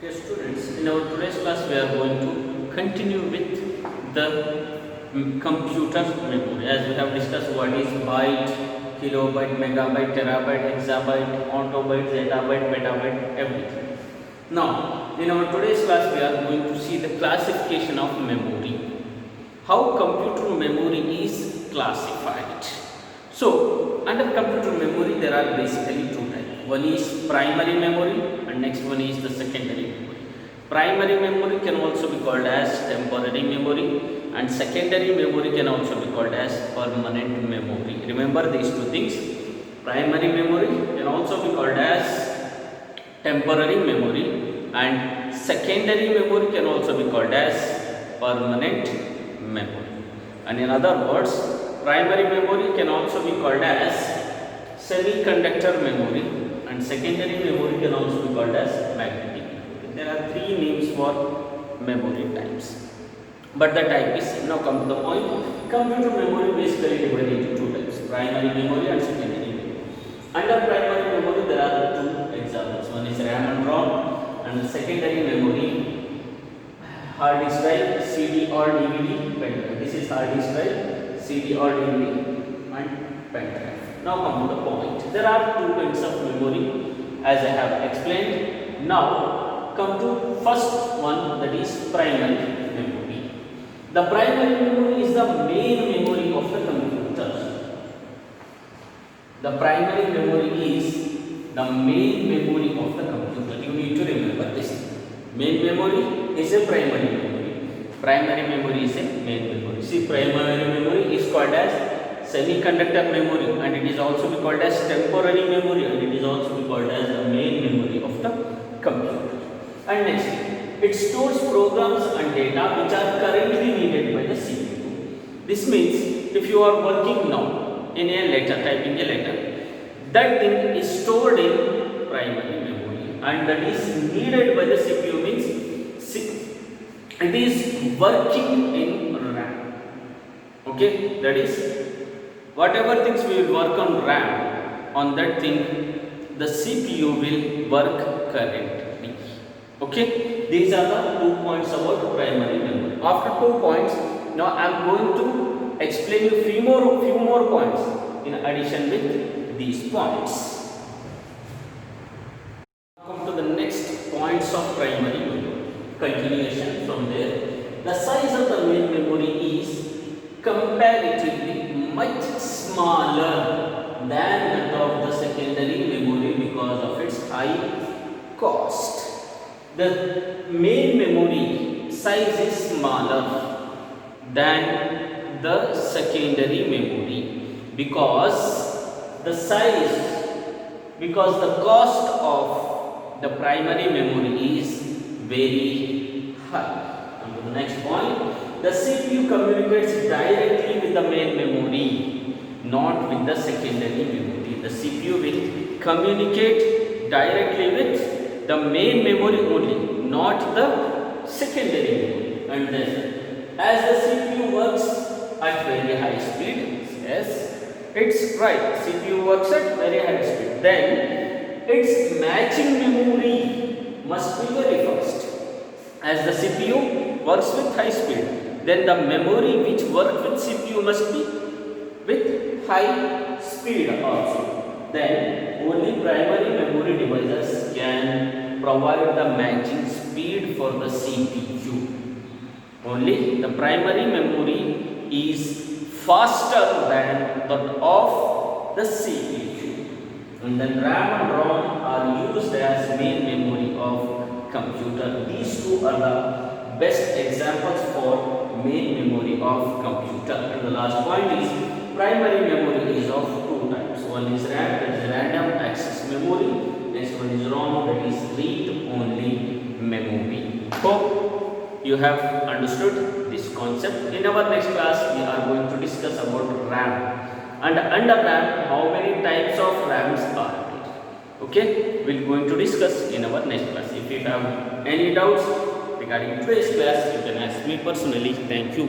Okay, students, in our today's class we are going to continue with the computer memory. As we have discussed what is byte, kilobyte, megabyte, terabyte, hexabyte, autobyte, zettabyte, petabyte, everything. Now, in our today's class we are going to see the classification of memory. How computer memory is classified. So, under computer memory there are basically two types. One is primary memory and next one is the secondary memory. Primary memory can also be called as temporary memory and secondary memory can also be called as permanent memory. Remember these two things. Primary memory can also be called as temporary memory and secondary memory can also be called as permanent memory. And in other words, primary memory can also be called as semiconductor memory and secondary memory can also be called as magnetic memory. There are three names for memory types, but the type is, now come to the point. Computer memory basically divided into two types, primary memory and secondary memory. Under primary memory there are two examples. One is RAM and ROM, and the secondary memory, hard disk drive, CD or DVD, pen drive. This is hard disk drive, CD or DVD and pen drive. Now come to the point. There are two kinds of memory as I have explained. Now come to first one, that is primary memory. The primary memory is the main memory of the computer. The primary memory is the main memory of the computer. You need to remember this. Main memory is a primary memory. Primary memory is a main memory. See, primary memory is called as semiconductor memory and it is also be called as temporary memory and it is also be called as the main memory of the computer. And next, it stores programs and data which are currently needed by the CPU. This means if you are working now in a letter, typing a letter, that thing is stored in primary memory and that is needed by the CPU means it is working in RAM. Okay, that is whatever things we will work on RAM, on that thing the CPU will work currently. Okay, these are the 2 points about primary memory. After 2 points, now I am going to explain you few more points in addition with these points. Come to the next points of primary memory. Continuation from there. The size of the main memory is comparatively much smaller than that of the secondary memory because of its high cost. The main memory size is smaller than the secondary memory because the cost of the primary memory is very high. And to the next point, the CPU communicates directly with the main memory, not with the secondary memory. The CPU will communicate directly with the main memory only, not the secondary memory. And then, as the CPU works at very high speed, yes, it's right, CPU works at very high speed, then its matching memory must be very fast. As the CPU works with high speed, then the memory which works with CPU must be with high speed also. Then only primary memory devices can provide the matching speed for the CPU. Only the primary memory is faster than that of the CPU. And then RAM and ROM are used as main memory of computer. These two are the best examples for main memory of computer. And the last point is primary memory is of two types. One is RAM, that is random access memory. Next one is ROM, that is read only memory. Hope you have understood this concept. In our next class we are going to discuss about RAM. And under RAM, how many types of RAMs are there? Okay, we are going to discuss in our next class. If you have any doubts regarding today's class, you can ask me personally. Thank you.